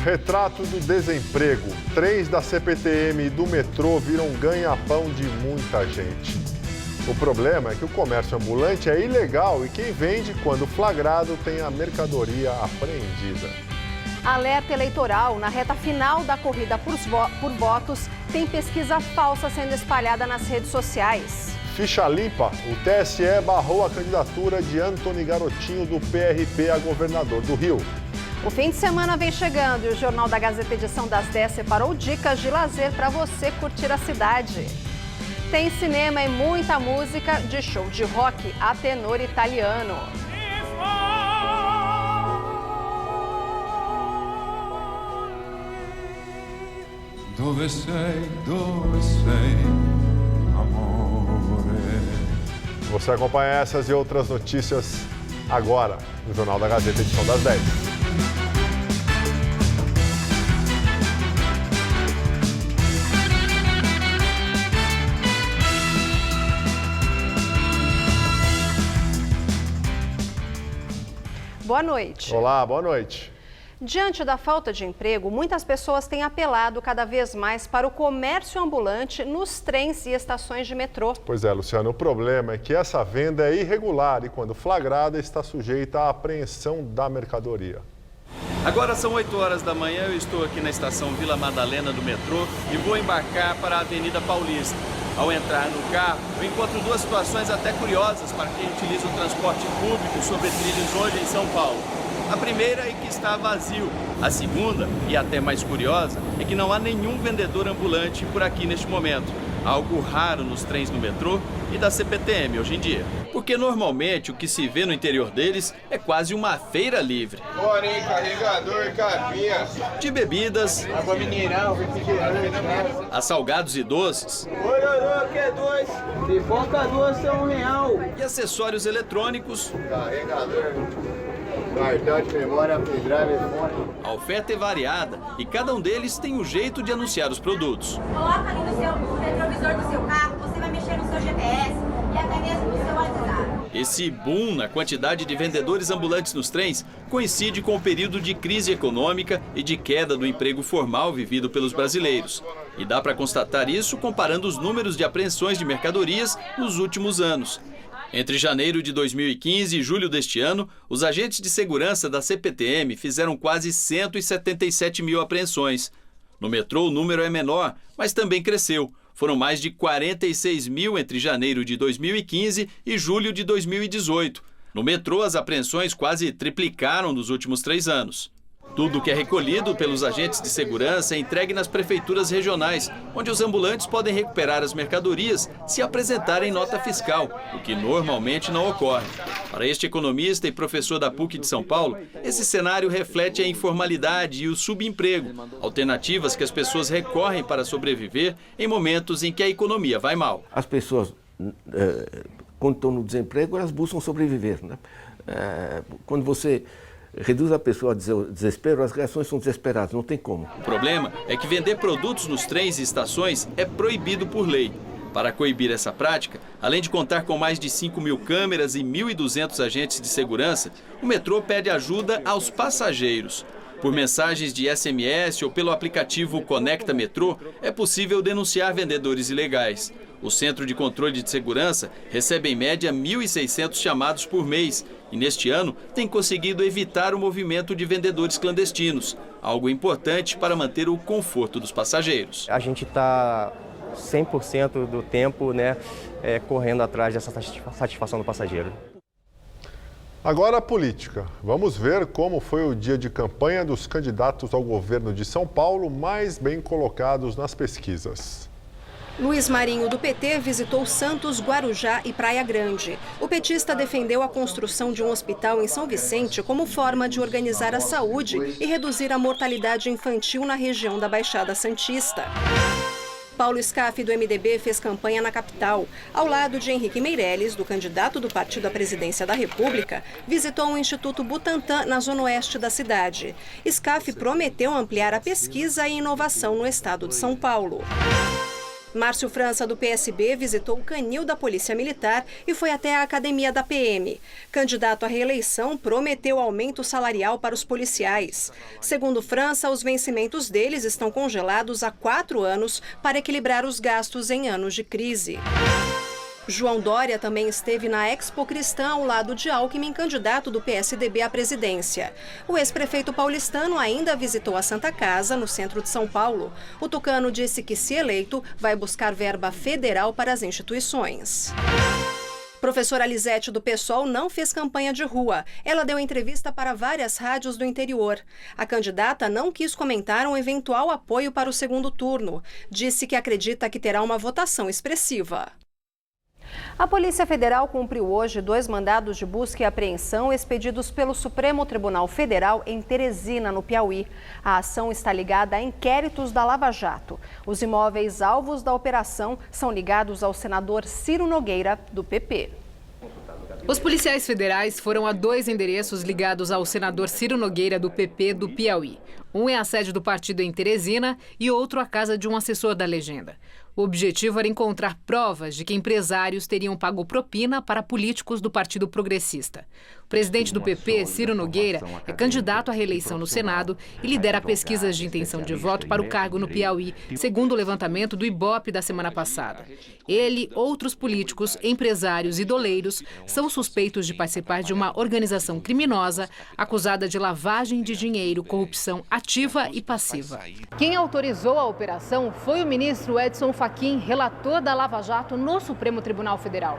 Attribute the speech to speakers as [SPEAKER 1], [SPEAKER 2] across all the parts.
[SPEAKER 1] Retrato do desemprego. Trens da CPTM e do metrô viram ganha-pão de muita gente. O problema é que o comércio ambulante é ilegal e quem vende, quando flagrado, tem a mercadoria apreendida.
[SPEAKER 2] Alerta eleitoral. Na reta final da corrida por votos, tem pesquisa falsa sendo espalhada nas redes sociais.
[SPEAKER 1] Ficha limpa. O TSE barrou a candidatura de Antony Garotinho do PRP a governador do Rio.
[SPEAKER 2] O fim de semana vem chegando e o Jornal da Gazeta edição das 10 separou dicas de lazer para você curtir a cidade. Tem cinema e muita música de show de rock a tenor italiano.
[SPEAKER 3] Dove sei, amore?
[SPEAKER 1] Você acompanha essas e outras notícias agora no Jornal da Gazeta edição das 10.
[SPEAKER 2] Boa noite.
[SPEAKER 1] Olá, boa noite.
[SPEAKER 2] Diante da falta de emprego, muitas pessoas têm apelado cada vez mais para o comércio ambulante nos trens e estações de metrô.
[SPEAKER 1] Pois é, Luciano, o problema é que essa venda é irregular e, quando flagrada, está sujeita à apreensão da mercadoria.
[SPEAKER 4] Agora são 8 horas da manhã, eu estou aqui na estação Vila Madalena do metrô e vou embarcar para a Avenida Paulista. Ao entrar no carro, eu encontro duas situações até curiosas para quem utiliza o transporte público sobre trilhos hoje em São Paulo. A primeira é que está vazio. A segunda, e até mais curiosa, é que não há nenhum vendedor ambulante por aqui neste momento. Algo raro nos trens do metrô e da CPTM hoje em dia. Porque normalmente o que se vê no interior deles é quase uma feira livre.
[SPEAKER 5] Porém, carregador, capinha.
[SPEAKER 4] De bebidas,
[SPEAKER 5] Água mineral, refrigerante.
[SPEAKER 4] a salgados e doces.
[SPEAKER 5] Ororô, que é dois. Pipoca doce é R$1.
[SPEAKER 4] E acessórios eletrônicos.
[SPEAKER 5] Carregador. Cartão de memória, pendrive, fone.
[SPEAKER 4] A oferta é variada e cada um deles tem um jeito de anunciar os produtos.
[SPEAKER 6] Coloca ali no retrovisor do seu carro, você vai mexer no seu GPS e até mesmo no seu WhatsApp.
[SPEAKER 4] Esse boom na quantidade de vendedores ambulantes nos trens coincide com o período de crise econômica e de queda do emprego formal vivido pelos brasileiros. E dá para constatar isso comparando os números de apreensões de mercadorias nos últimos anos. Entre janeiro de 2015 e julho deste ano, os agentes de segurança da CPTM fizeram quase 177 mil apreensões. No metrô o número é menor, mas também cresceu. Foram mais de 46 mil entre janeiro de 2015 e julho de 2018. No metrô, as apreensões quase triplicaram nos últimos 3 anos. Tudo que é recolhido pelos agentes de segurança é entregue nas prefeituras regionais, onde os ambulantes podem recuperar as mercadorias se apresentarem nota fiscal, o que normalmente não ocorre. Para este economista e professor da PUC de São Paulo, esse cenário reflete a informalidade e o subemprego, alternativas que as pessoas recorrem para sobreviver em momentos em que a economia vai mal.
[SPEAKER 7] As pessoas, quando estão no desemprego, elas buscam sobreviver, né? Quando você reduz a pessoa ao desespero, as reações são desesperadas, não tem como.
[SPEAKER 4] O problema é que vender produtos nos trens e estações é proibido por lei. Para coibir essa prática, além de contar com mais de 5 mil câmeras e 1.200 agentes de segurança, o metrô pede ajuda aos passageiros. Por mensagens de SMS ou pelo aplicativo Conecta Metrô, é possível denunciar vendedores ilegais. O Centro de Controle de Segurança recebe em média 1.600 chamados por mês e neste ano tem conseguido evitar o movimento de vendedores clandestinos, algo importante para manter o conforto dos passageiros.
[SPEAKER 8] A gente está 100% do tempo, correndo atrás dessa satisfação do passageiro.
[SPEAKER 1] Agora a política. Vamos ver como foi o dia de campanha dos candidatos ao governo de São Paulo mais bem colocados nas pesquisas.
[SPEAKER 2] Luiz Marinho, do PT, visitou Santos, Guarujá e Praia Grande. O petista defendeu a construção de um hospital em São Vicente como forma de organizar a saúde e reduzir a mortalidade infantil na região da Baixada Santista. Paulo Scaff, do MDB, fez campanha na capital. Ao lado de Henrique Meirelles, do candidato do partido à presidência da República, visitou o Instituto Butantan na zona oeste da cidade. Scaff prometeu ampliar a pesquisa e inovação no estado de São Paulo. Márcio França, do PSB, visitou o canil da Polícia Militar e foi até a academia da PM. Candidato à reeleição, prometeu aumento salarial para os policiais. Segundo França, os vencimentos deles estão congelados há 4 anos para equilibrar os gastos em anos de crise. João Dória também esteve na Expo Cristã ao lado de Alckmin, candidato do PSDB à presidência. O ex-prefeito paulistano ainda visitou a Santa Casa, no centro de São Paulo. O tucano disse que, se eleito, vai buscar verba federal para as instituições. Professora Lisete, do PSOL, não fez campanha de rua. Ela deu entrevista para várias rádios do interior. A candidata não quis comentar um eventual apoio para o segundo turno. Disse que acredita que terá uma votação expressiva. A Polícia Federal cumpriu hoje 2 mandados de busca e apreensão expedidos pelo Supremo Tribunal Federal em Teresina, no Piauí. A ação está ligada a inquéritos da Lava Jato. Os imóveis alvos da operação são ligados ao senador Ciro Nogueira, do PP.
[SPEAKER 9] Os policiais federais foram a 2 endereços ligados ao senador Ciro Nogueira, do PP, do Piauí. Um é a sede do partido em Teresina e outro a casa de um assessor da legenda. O objetivo era encontrar provas de que empresários teriam pago propina para políticos do Partido Progressista. O presidente do PP, Ciro Nogueira, é candidato à reeleição no Senado e lidera pesquisas de intenção de voto para o cargo no Piauí, segundo o levantamento do Ibope da semana passada. Ele, outros políticos, empresários e doleiros são suspeitos de participar de uma organização criminosa acusada de lavagem de dinheiro, corrupção ativa e passiva. Quem autorizou a operação foi o ministro Edson Fachin, relator da Lava Jato no Supremo Tribunal Federal.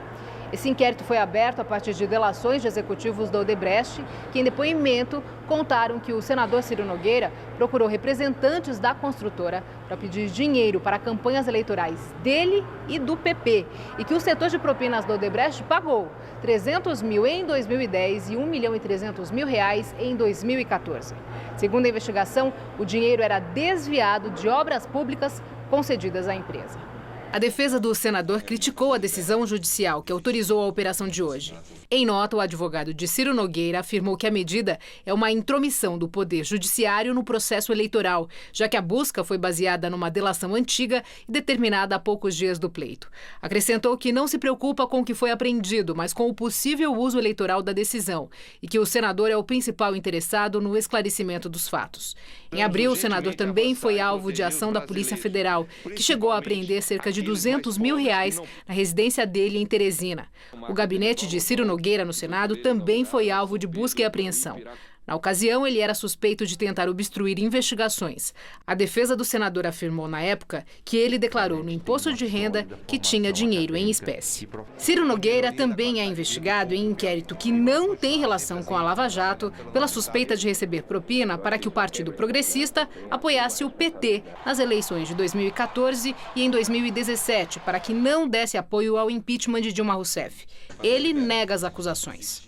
[SPEAKER 9] Esse inquérito foi aberto a partir de delações de executivos da Odebrecht, que em depoimento contaram que o senador Ciro Nogueira procurou representantes da construtora para pedir dinheiro para campanhas eleitorais dele e do PP, e que o setor de propinas da Odebrecht pagou 300 mil em 2010 e 1.300.000 reais em 2014. Segundo a investigação, o dinheiro era desviado de obras públicas concedidas à empresa. A defesa do senador criticou a decisão judicial que autorizou a operação de hoje. Em nota, o advogado de Ciro Nogueira afirmou que a medida é uma intromissão do Poder Judiciário no processo eleitoral, já que a busca foi baseada numa delação antiga e determinada há poucos dias do pleito. Acrescentou que não se preocupa com o que foi apreendido, mas com o possível uso eleitoral da decisão, e que o senador é o principal interessado no esclarecimento dos fatos. Em abril, o senador também foi alvo de ação da Polícia Federal, que chegou a apreender cerca de 200 mil reais na residência dele em Teresina. O gabinete de Ciro Nogueira no Senado também foi alvo de busca e apreensão. Na ocasião, ele era suspeito de tentar obstruir investigações. A defesa do senador afirmou na época que ele declarou no imposto de renda que tinha dinheiro em espécie. Ciro Nogueira também é investigado em inquérito que não tem relação com a Lava Jato pela suspeita de receber propina para que o Partido Progressista apoiasse o PT nas eleições de 2014 e em 2017 para que não desse apoio ao impeachment de Dilma Rousseff. Ele nega as acusações.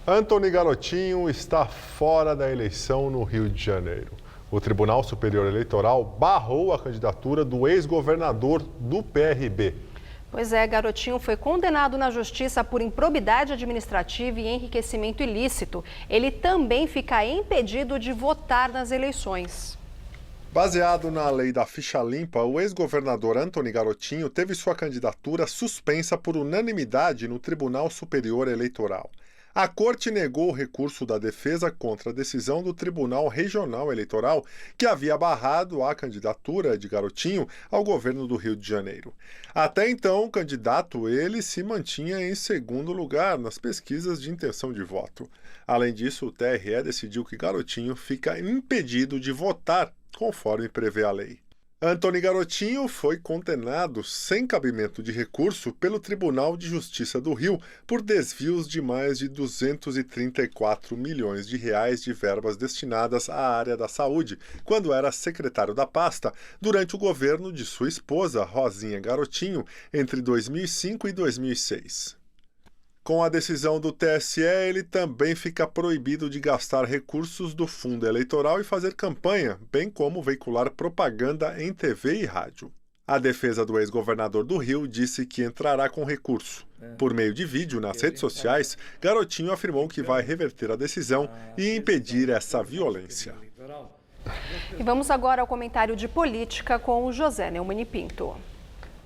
[SPEAKER 1] Antony Garotinho está fora da eleição no Rio de Janeiro. O Tribunal Superior Eleitoral barrou a candidatura do ex-governador do PRB.
[SPEAKER 2] Pois é, Garotinho foi condenado na justiça por improbidade administrativa e enriquecimento ilícito. Ele também fica impedido de votar nas eleições.
[SPEAKER 1] Baseado na lei da ficha limpa, o ex-governador Antony Garotinho teve sua candidatura suspensa por unanimidade no Tribunal Superior Eleitoral. A corte negou o recurso da defesa contra a decisão do Tribunal Regional Eleitoral, que havia barrado a candidatura de Garotinho ao governo do Rio de Janeiro. Até então, o candidato ele se mantinha em segundo lugar nas pesquisas de intenção de voto. Além disso, o TRE decidiu que Garotinho fica impedido de votar, conforme prevê a lei. Antony Garotinho foi condenado sem cabimento de recurso pelo Tribunal de Justiça do Rio por desvios de mais de 234 milhões de reais de verbas destinadas à área da saúde, quando era secretário da pasta, durante o governo de sua esposa, Rosinha Garotinho, entre 2005 e 2006. Com a decisão do TSE, ele também fica proibido de gastar recursos do fundo eleitoral e fazer campanha, bem como veicular propaganda em TV e rádio. A defesa do ex-governador do Rio disse que entrará com recurso. Por meio de vídeo nas redes sociais, Garotinho afirmou que vai reverter a decisão e impedir essa violência.
[SPEAKER 2] E vamos agora ao comentário de política com o José Neumann Pinto.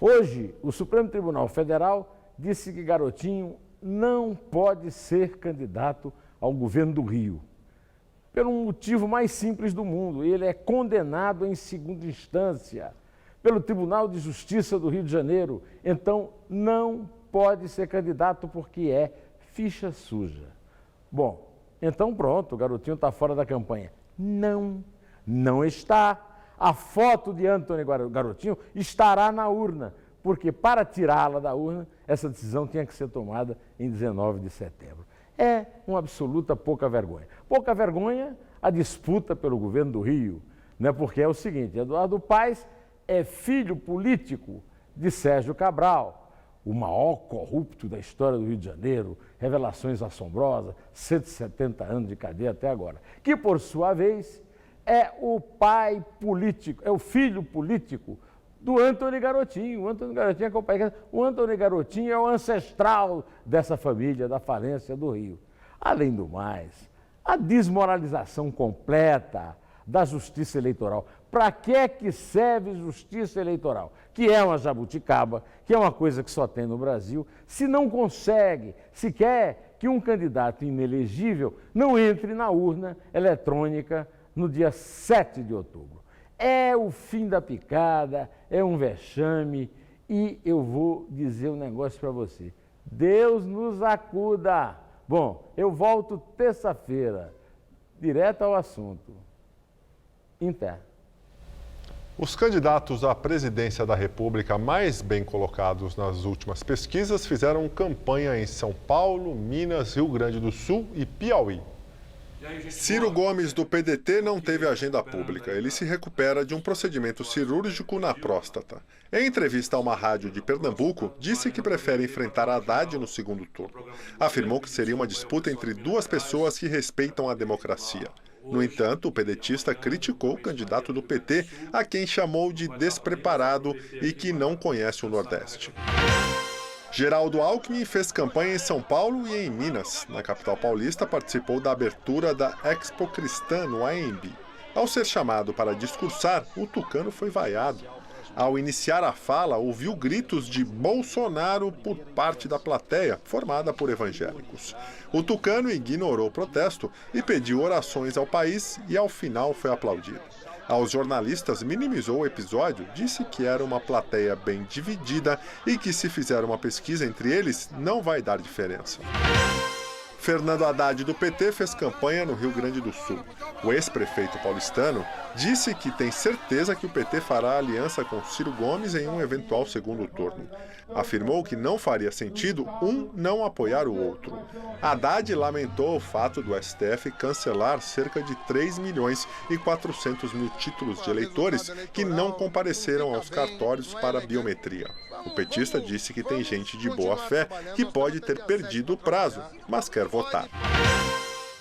[SPEAKER 10] Hoje, o Supremo Tribunal Federal disse que Garotinho não pode ser candidato ao governo do Rio. Pelo motivo mais simples do mundo, ele é condenado em segunda instância pelo Tribunal de Justiça do Rio de Janeiro. Então, não pode ser candidato porque é ficha suja. Bom, então pronto, o Garotinho está fora da campanha. Não está. A foto de Antony Garotinho estará na urna, porque para tirá-la da urna, essa decisão tinha que ser tomada em 19 de setembro. É uma absoluta pouca vergonha. Pouca vergonha a disputa pelo governo do Rio, né? Porque é o seguinte, Eduardo Paes é filho político de Sérgio Cabral, o maior corrupto da história do Rio de Janeiro, revelações assombrosas, 170 anos de cadeia até agora, que por sua vez é o pai político, é o filho político do Antony Garotinho. O Antony Garotinho é o pai. O Antony Garotinho é o ancestral dessa família da falência do Rio. Além do mais, a desmoralização completa da justiça eleitoral. Para que serve justiça eleitoral? Que é uma jabuticaba, que é uma coisa que só tem no Brasil, se não consegue, se quer que um candidato inelegível não entre na urna eletrônica no dia 7 de outubro. É o fim da picada, é um vexame e eu vou dizer um negócio para você. Deus nos acuda. Bom, eu volto terça-feira, direto ao assunto. Inter.
[SPEAKER 1] Os candidatos à presidência da República mais bem colocados nas últimas pesquisas fizeram campanha em São Paulo, Minas, Rio Grande do Sul e Piauí. Ciro Gomes, do PDT, não teve agenda pública. Ele se recupera de um procedimento cirúrgico na próstata. Em entrevista a uma rádio de Pernambuco, disse que prefere enfrentar Haddad no segundo turno. Afirmou que seria uma disputa entre duas pessoas que respeitam a democracia. No entanto, o pedetista criticou o candidato do PT, a quem chamou de despreparado e que não conhece o Nordeste. Geraldo Alckmin fez campanha em São Paulo e em Minas. Na capital paulista, participou da abertura da Expo Cristã no AMB. Ao ser chamado para discursar, o tucano foi vaiado. Ao iniciar a fala, ouviu gritos de Bolsonaro por parte da plateia, formada por evangélicos. O tucano ignorou o protesto e pediu orações ao país e, ao final, foi aplaudido. Aos jornalistas, minimizou o episódio, disse que era uma plateia bem dividida e que, se fizer uma pesquisa entre eles, não vai dar diferença. Fernando Haddad, do PT, fez campanha no Rio Grande do Sul. O ex-prefeito paulistano disse que tem certeza que o PT fará aliança com Ciro Gomes em um eventual segundo turno. Afirmou que não faria sentido um não apoiar o outro. Haddad lamentou o fato do STF cancelar cerca de 3 milhões e 400 mil títulos de eleitores que não compareceram aos cartórios para biometria. O petista disse que tem gente de boa fé que pode ter perdido o prazo, mas quer votar.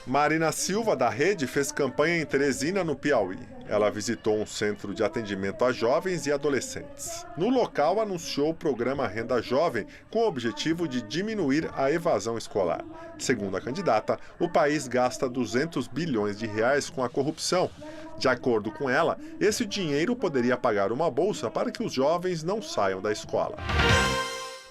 [SPEAKER 1] Marina Silva, da Rede, fez campanha em Teresina, no Piauí. Ela visitou um centro de atendimento a jovens e adolescentes. No local, anunciou o programa Renda Jovem, com o objetivo de diminuir a evasão escolar. Segundo a candidata, o país gasta 200 bilhões de reais com a corrupção. De acordo com ela, esse dinheiro poderia pagar uma bolsa para que os jovens não saiam da escola.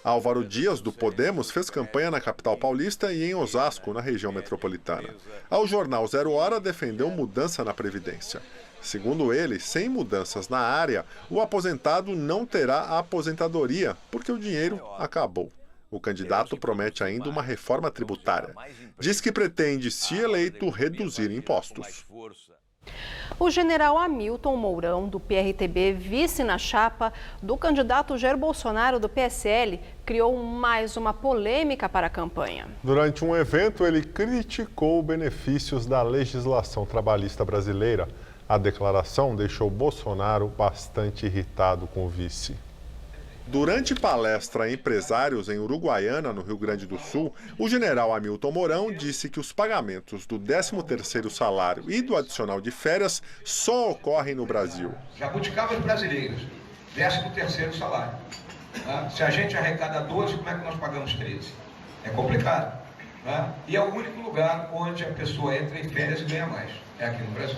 [SPEAKER 1] Álvaro Dias, do Podemos, fez campanha na capital paulista e em Osasco, na região metropolitana. Ao jornal Zero Hora, defendeu mudança na Previdência. Segundo ele, sem mudanças na área, o aposentado não terá a aposentadoria, porque o dinheiro acabou. O candidato promete ainda uma reforma tributária. Diz que pretende, se eleito, reduzir impostos.
[SPEAKER 2] O general Hamilton Mourão, do PRTB, vice na chapa do candidato Jair Bolsonaro, do PSL, criou mais uma polêmica para a campanha.
[SPEAKER 1] Durante um evento, ele criticou benefícios da legislação trabalhista brasileira. A declaração deixou Bolsonaro bastante irritado com o vice. Durante palestra a empresários em Uruguaiana, no Rio Grande do Sul, o general Hamilton Mourão disse que os pagamentos do 13º salário e do adicional de férias só ocorrem no Brasil.
[SPEAKER 11] Jabuticaba os brasileiros, 13º salário. Se a gente arrecada 12, como é que nós pagamos 13? É complicado. né? E é o único lugar onde a pessoa entra em férias e ganha mais, é aqui no Brasil.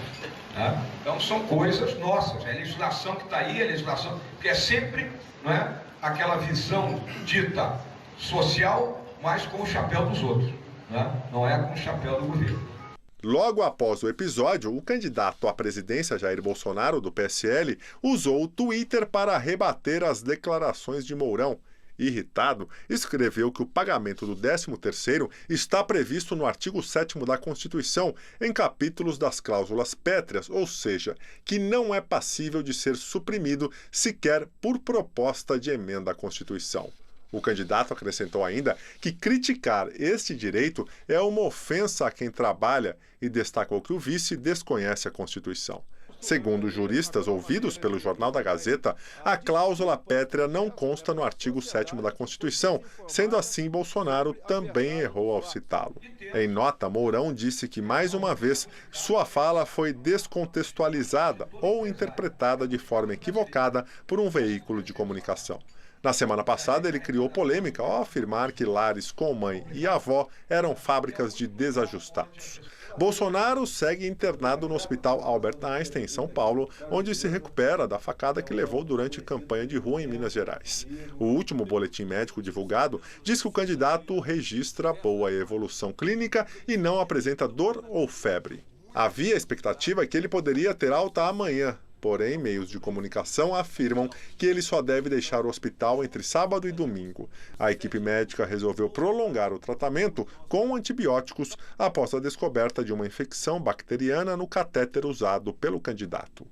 [SPEAKER 11] Né? Então são coisas nossas, é a legislação que está aí, a legislação que é sempre, não é, aquela visão dita social, mas com o chapéu dos outros, né? Não é com o chapéu do governo.
[SPEAKER 1] Logo após o episódio, o candidato à presidência Jair Bolsonaro, do PSL, usou o Twitter para rebater as declarações de Mourão. Irritado, escreveu que o pagamento do 13º está previsto no artigo 7º da Constituição, em capítulos das cláusulas pétreas, ou seja, que não é passível de ser suprimido sequer por proposta de emenda à Constituição. O candidato acrescentou ainda que criticar este direito é uma ofensa a quem trabalha e destacou que o vice desconhece a Constituição. Segundo juristas ouvidos pelo Jornal da Gazeta, a cláusula pétrea não consta no artigo 7º da Constituição, sendo assim Bolsonaro também errou ao citá-lo. Em nota, Mourão disse que, mais uma vez, sua fala foi descontextualizada ou interpretada de forma equivocada por um veículo de comunicação. Na semana passada, ele criou polêmica ao afirmar que lares com mãe e avó eram fábricas de desajustados. Bolsonaro segue internado no Hospital Albert Einstein, em São Paulo, onde se recupera da facada que levou durante campanha de rua em Minas Gerais. O último boletim médico divulgado diz que o candidato registra boa evolução clínica e não apresenta dor ou febre. Havia expectativa que ele poderia ter alta amanhã. Porém, meios de comunicação afirmam que ele só deve deixar o hospital entre sábado e domingo. A equipe médica resolveu prolongar o tratamento com antibióticos após a descoberta de uma infecção bacteriana no catéter usado pelo candidato.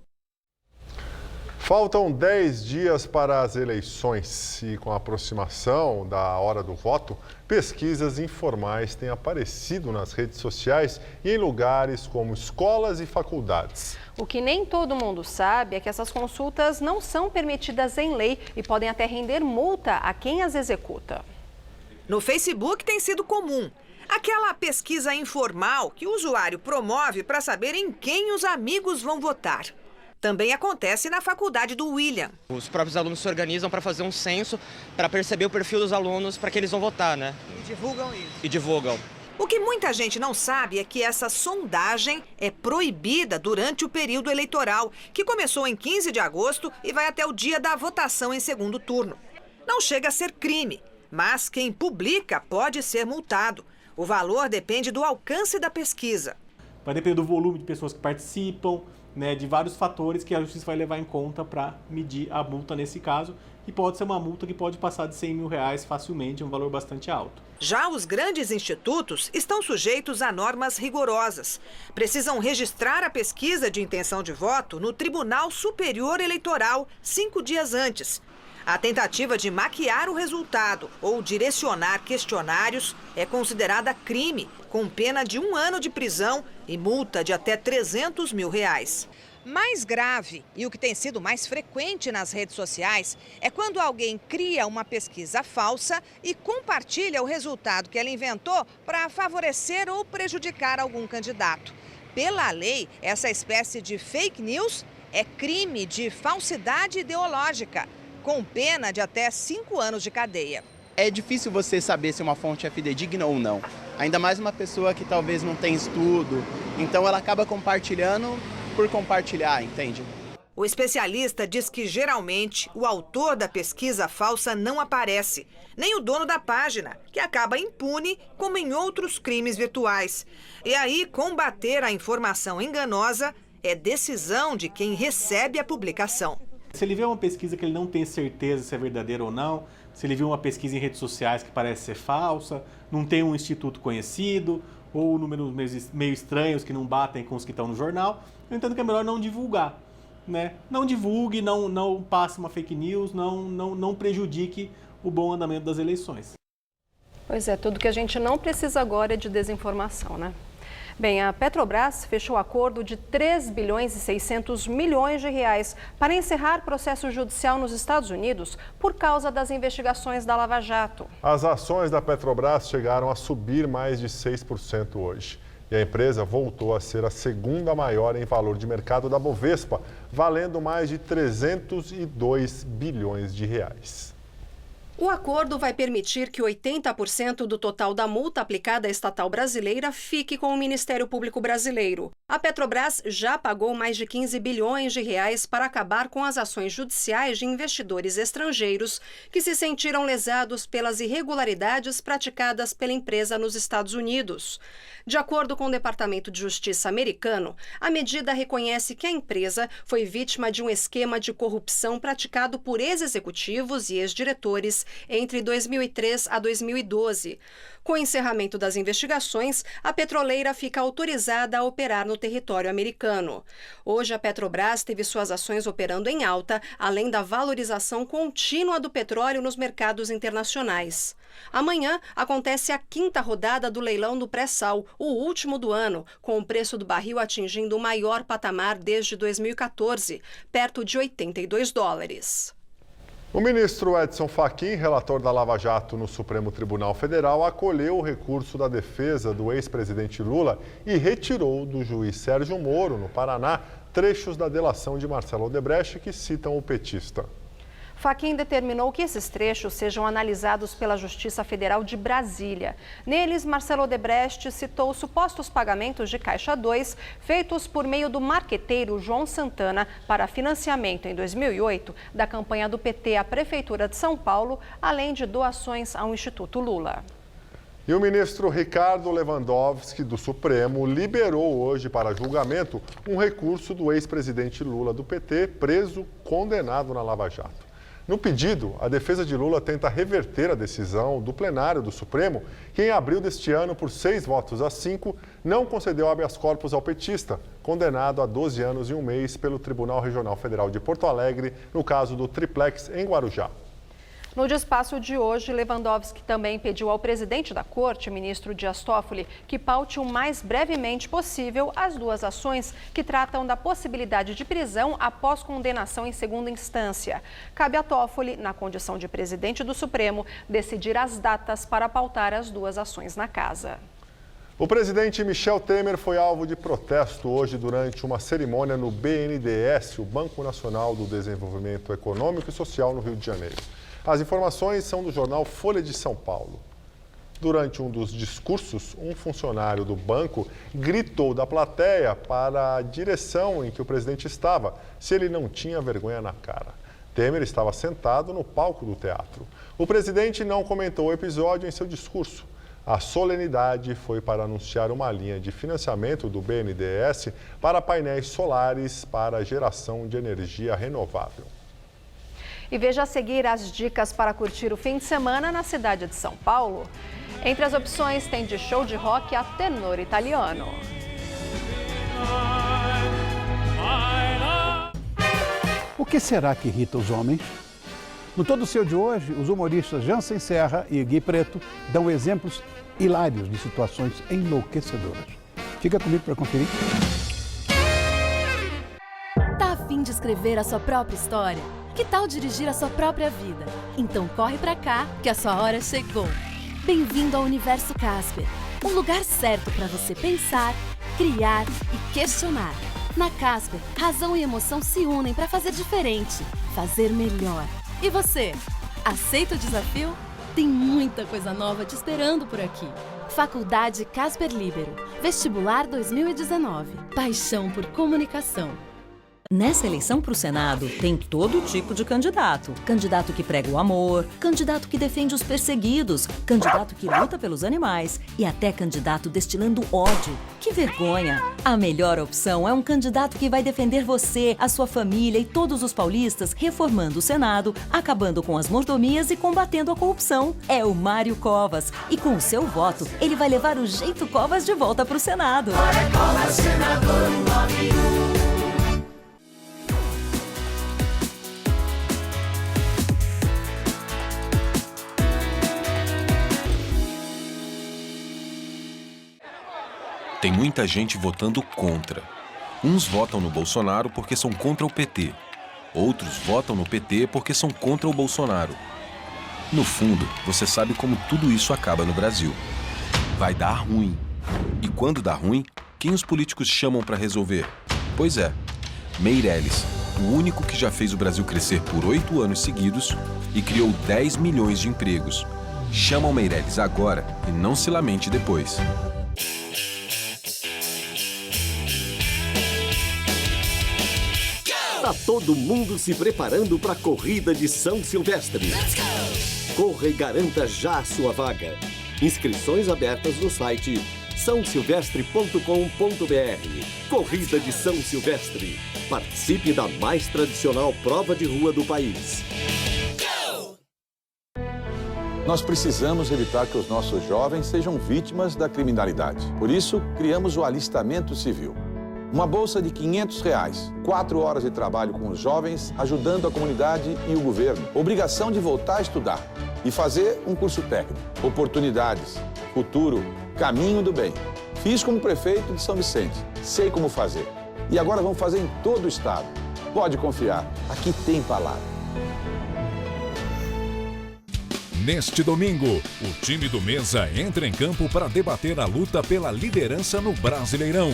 [SPEAKER 1] Faltam 10 dias para as eleições e, com a aproximação da hora do voto, pesquisas informais têm aparecido nas redes sociais e em lugares como escolas e faculdades.
[SPEAKER 2] O que nem todo mundo sabe é que essas consultas não são permitidas em lei e podem até render multa a quem as executa.
[SPEAKER 12] No Facebook tem sido comum aquela pesquisa informal que o usuário promove para saber em quem os amigos vão votar. Também acontece na faculdade do William.
[SPEAKER 13] Os próprios alunos se organizam para fazer um censo, para perceber o perfil dos alunos, para que eles vão votar, né?
[SPEAKER 12] E divulgam isso.
[SPEAKER 13] E divulgam.
[SPEAKER 12] O que muita gente não sabe é que essa sondagem é proibida durante o período eleitoral, que começou em 15 de agosto e vai até o dia da votação em segundo turno. Não chega a ser crime, mas quem publica pode ser multado. O valor depende do alcance da pesquisa.
[SPEAKER 14] Vai depender do volume de pessoas que participam, né, de vários fatores que a justiça vai levar em conta para medir a multa nesse caso. E pode ser uma multa que pode passar de R$100 mil facilmente, um valor bastante alto.
[SPEAKER 12] Já os grandes institutos estão sujeitos a normas rigorosas. Precisam registrar a pesquisa de intenção de voto no Tribunal Superior Eleitoral 5 dias antes. A tentativa de maquiar o resultado ou direcionar questionários é considerada crime, com pena de 1 ano de prisão e multa de até R$300 mil. Mais grave, e o que tem sido mais frequente nas redes sociais, é quando alguém cria uma pesquisa falsa e compartilha o resultado que ela inventou para favorecer ou prejudicar algum candidato. Pela lei, essa espécie de fake news é crime de falsidade ideológica, com pena de até 5 anos de cadeia.
[SPEAKER 15] É difícil você saber se uma fonte é fidedigna ou não. Ainda mais uma pessoa que talvez não tem estudo, então ela acaba compartilhando por compartilhar, entende?
[SPEAKER 12] O especialista diz que, geralmente, o autor da pesquisa falsa não aparece, nem o dono da página, que acaba impune, como em outros crimes virtuais. E aí, combater a informação enganosa é decisão de quem recebe a publicação.
[SPEAKER 14] Se ele vê uma pesquisa que ele não tem certeza se é verdadeira ou não, se ele viu uma pesquisa em redes sociais que parece ser falsa, não tem um instituto conhecido, ou números meio estranhos que não batem com os que estão no jornal, eu entendo que é melhor não divulgar, né? Não divulgue, não passe uma fake news, não prejudique o bom andamento das eleições.
[SPEAKER 2] Pois é, tudo que a gente não precisa agora é de desinformação, né? Bem, a Petrobras fechou acordo de 3 bilhões e 600 milhões de reais para encerrar processo judicial nos Estados Unidos por causa das investigações da Lava Jato.
[SPEAKER 1] As ações da Petrobras chegaram a subir mais de 6% hoje. E a empresa voltou a ser a segunda maior em valor de mercado da Bovespa, valendo mais de 302 bilhões de reais.
[SPEAKER 2] O acordo vai permitir que 80% do total da multa aplicada à estatal brasileira fique com o Ministério Público Brasileiro. A Petrobras já pagou mais de 15 bilhões de reais para acabar com as ações judiciais de investidores estrangeiros que se sentiram lesados pelas irregularidades praticadas pela empresa nos Estados Unidos. De acordo com o Departamento de Justiça americano, a medida reconhece que a empresa foi vítima de um esquema de corrupção praticado por ex-executivos e ex-diretores entre 2003 a 2012. Com o encerramento das investigações, a petroleira fica autorizada a operar no território americano. Hoje, a Petrobras teve suas ações operando em alta, além da valorização contínua do petróleo nos mercados internacionais. Amanhã acontece a 5ª rodada do leilão do pré-sal, o último do ano, com o preço do barril atingindo o maior patamar desde 2014, perto de $82.
[SPEAKER 1] O ministro Edson Fachin, relator da Lava Jato no Supremo Tribunal Federal, acolheu o recurso da defesa do ex-presidente Lula e retirou do juiz Sérgio Moro, no Paraná, trechos da delação de Marcelo Odebrecht que citam o petista.
[SPEAKER 2] Fachin determinou que esses trechos sejam analisados pela Justiça Federal de Brasília. Neles, Marcelo Odebrecht citou supostos pagamentos de Caixa 2 feitos por meio do marqueteiro João Santana para financiamento em 2008 da campanha do PT à Prefeitura de São Paulo, além de doações ao Instituto Lula.
[SPEAKER 1] E o ministro Ricardo Lewandowski, do Supremo, liberou hoje para julgamento um recurso do ex-presidente Lula do PT, preso, condenado na Lava Jato. No pedido, a defesa de Lula tenta reverter a decisão do plenário do Supremo, que em abril deste ano, por 6 votos a 5, não concedeu habeas corpus ao petista, condenado a 12 anos e 1 mês pelo Tribunal Regional Federal de Porto Alegre, no caso do Triplex em Guarujá.
[SPEAKER 2] No despacho de hoje, Lewandowski também pediu ao presidente da Corte, ministro Dias Toffoli, que paute o mais brevemente possível as 2 ações que tratam da possibilidade de prisão após condenação em segunda instância. Cabe a Toffoli, na condição de presidente do Supremo, decidir as datas para pautar as 2 ações na casa.
[SPEAKER 1] O presidente Michel Temer foi alvo de protesto hoje durante uma cerimônia no BNDES, o Banco Nacional do Desenvolvimento Econômico e Social, no Rio de Janeiro. As informações são do jornal Folha de São Paulo. Durante um dos discursos, um funcionário do banco gritou da plateia para a direção em que o presidente estava, se ele não tinha vergonha na cara. Temer estava sentado no palco do teatro. O presidente não comentou o episódio em seu discurso. A solenidade foi para anunciar uma linha de financiamento do BNDES para painéis solares para geração de energia renovável.
[SPEAKER 2] E veja a seguir as dicas para curtir o fim de semana na cidade de São Paulo. Entre as opções tem de show de rock a tenor italiano.
[SPEAKER 16] O que será que irrita os homens? No Todo Seu de hoje, os humoristas Jansen Serra e Gui Preto dão exemplos hilários de situações enlouquecedoras. Fica comigo para conferir.
[SPEAKER 17] Tá a fim de escrever a sua própria história? Que tal dirigir a sua própria vida? Então corre pra cá, que a sua hora chegou. Bem-vindo ao Universo Casper, um lugar certo para você pensar, criar e questionar. Na Casper, razão e emoção se unem para fazer diferente, fazer melhor. E você, aceita o desafio? Tem muita coisa nova te esperando por aqui. Faculdade Casper Líbero, Vestibular 2019. Paixão por comunicação.
[SPEAKER 18] Nessa eleição para o Senado, tem todo tipo de candidato. Candidato que prega o amor, candidato que defende os perseguidos, candidato que luta pelos animais e até candidato destilando ódio. Que vergonha! A melhor opção é um candidato que vai defender você, a sua família e todos os paulistas, reformando o Senado, acabando com as mordomias e combatendo a corrupção. É o Mário Covas. E com o seu voto, ele vai levar o jeito Covas de volta para o Senado.
[SPEAKER 19] Covas, senador 191.
[SPEAKER 20] Tem muita gente votando contra. Uns votam no Bolsonaro porque são contra o PT. Outros votam no PT porque são contra o Bolsonaro. No fundo, você sabe como tudo isso acaba no Brasil. Vai dar ruim. E quando dá ruim, quem os políticos chamam para resolver? Pois é, Meirelles. o único que já fez o Brasil crescer por 8 anos seguidos e criou 10 milhões de empregos. Chama o Meirelles agora e não se lamente depois.
[SPEAKER 21] Tá todo mundo se preparando para a corrida de São Silvestre. Corra e garanta já a sua vaga. Inscrições abertas no site sãosilvestre.com.br. Corrida de São Silvestre. Participe da mais tradicional prova de rua do país.
[SPEAKER 22] Nós precisamos evitar que os nossos jovens sejam vítimas da criminalidade. Por isso, criamos o Alistamento Civil. Uma bolsa de R$500, 4 horas de trabalho com os jovens, ajudando a comunidade e o governo. Obrigação de voltar a estudar e fazer um curso técnico. Oportunidades, futuro, caminho do bem. Fiz como prefeito de São Vicente, sei como fazer. E agora vamos fazer em todo o estado. Pode confiar, aqui tem palavra.
[SPEAKER 23] Neste domingo, o time do Mesa entra em campo para debater a luta pela liderança no Brasileirão.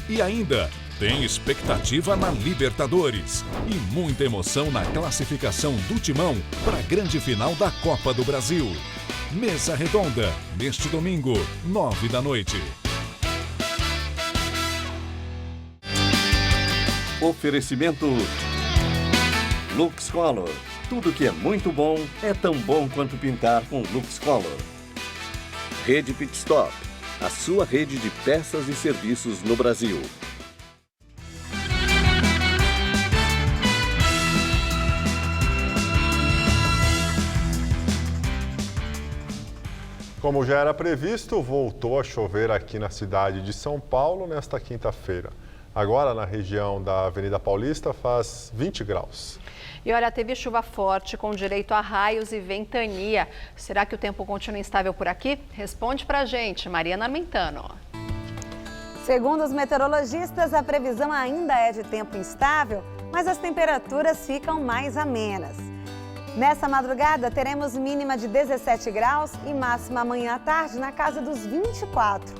[SPEAKER 23] E ainda, tem expectativa na Libertadores e muita emoção na classificação do Timão para a grande final da Copa do Brasil. Mesa Redonda, neste domingo, 21h.
[SPEAKER 21] Oferecimento Lux Color. Tudo que é muito bom é tão bom quanto pintar com Lux Color. Rede Pit Stop, a sua rede de peças e serviços no Brasil.
[SPEAKER 1] Como já era previsto, voltou a chover aqui na cidade de São Paulo nesta quinta-feira. Agora, na região da Avenida Paulista, faz 20 graus.
[SPEAKER 2] E olha, teve chuva forte com direito a raios e ventania. Será que o tempo continua instável por aqui? Responde pra gente, Mariana Mentano.
[SPEAKER 24] Segundo os meteorologistas, a previsão ainda é de tempo instável, mas as temperaturas ficam mais amenas. Nessa madrugada, teremos mínima de 17 graus e máxima amanhã à tarde na casa dos 24.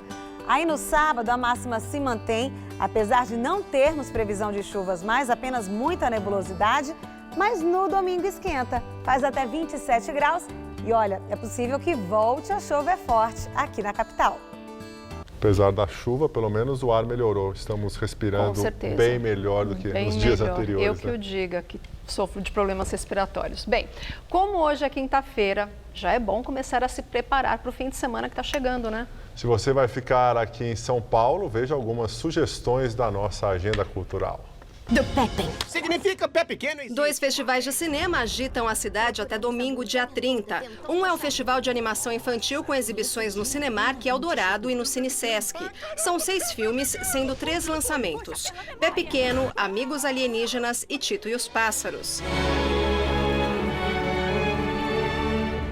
[SPEAKER 24] Aí no sábado, a máxima se mantém, apesar de não termos previsão de chuvas, mas apenas muita nebulosidade. Mas no domingo esquenta, faz até 27 graus e olha, é possível que volte a chover forte aqui na capital.
[SPEAKER 1] Apesar da chuva, pelo menos o ar melhorou. Estamos respirando bem melhor do que nos dias anteriores.
[SPEAKER 2] Eu que o diga, que sofro de problemas respiratórios. Bem, como hoje é quinta-feira, já é bom começar a se preparar para o fim de semana que está chegando, né?
[SPEAKER 1] Se você vai ficar aqui em São Paulo, veja algumas sugestões da nossa agenda cultural.
[SPEAKER 25] Do Pepe. Significa pé pequeno e...
[SPEAKER 2] 2 festivais de cinema agitam a cidade até domingo, dia 30. Um é o Festival de Animação Infantil com exibições no Cinemark, Eldorado e no Cine Sesc. São 6 filmes, sendo 3 lançamentos. Pé Pequeno, Amigos Alienígenas e Tito e os Pássaros.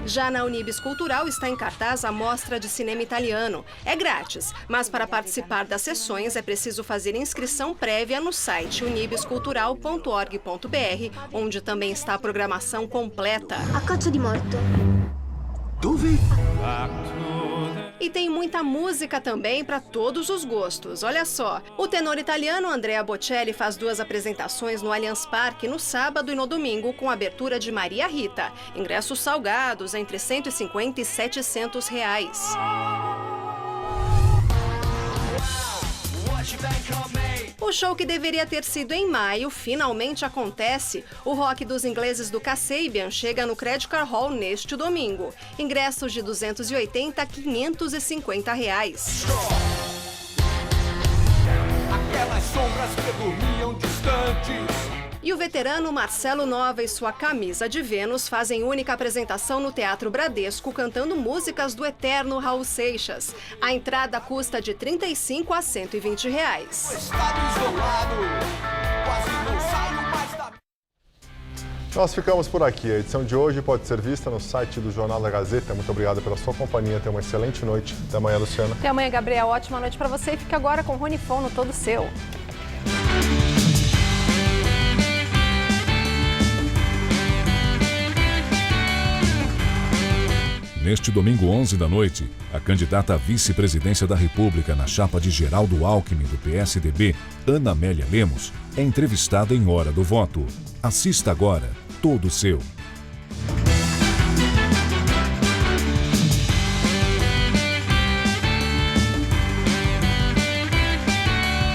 [SPEAKER 2] Já na Unibis Cultural está em cartaz a Mostra de Cinema Italiano. É grátis, mas para participar das sessões é preciso fazer inscrição prévia no site unibiscultural.org.br, onde também está a programação completa.
[SPEAKER 25] A caccia di morto.
[SPEAKER 21] Dove?
[SPEAKER 2] E tem muita música também para todos os gostos. Olha só, o tenor italiano Andrea Bocelli faz 2 apresentações no Allianz Parque no sábado e no domingo com a abertura de Maria Rita. Ingressos salgados entre R$150 e R$700. O show que deveria ter sido em maio finalmente acontece. O rock dos ingleses do Kasabian chega no Credit Card Hall neste domingo. Ingressos de R$280 a R$550.
[SPEAKER 19] Aquelas sombras que dormiam distantes.
[SPEAKER 2] E o veterano Marcelo Nova e sua Camisa de Vênus fazem única apresentação no Teatro Bradesco, cantando músicas do eterno Raul Seixas. A entrada custa de R$35 a R$120.
[SPEAKER 1] Nós ficamos por aqui. A edição de hoje pode ser vista no site do Jornal da Gazeta. Muito obrigado pela sua companhia. Tenha uma excelente noite. Até amanhã, Luciana.
[SPEAKER 2] Até amanhã, Gabriel. Ótima noite para você. E fique agora com o Rony Fon no Todo Seu.
[SPEAKER 23] Neste domingo 11 da noite, a candidata à vice-presidência da República na chapa de Geraldo Alckmin do PSDB, Ana Amélia Lemos, é entrevistada em Hora do Voto. Assista agora, todo seu.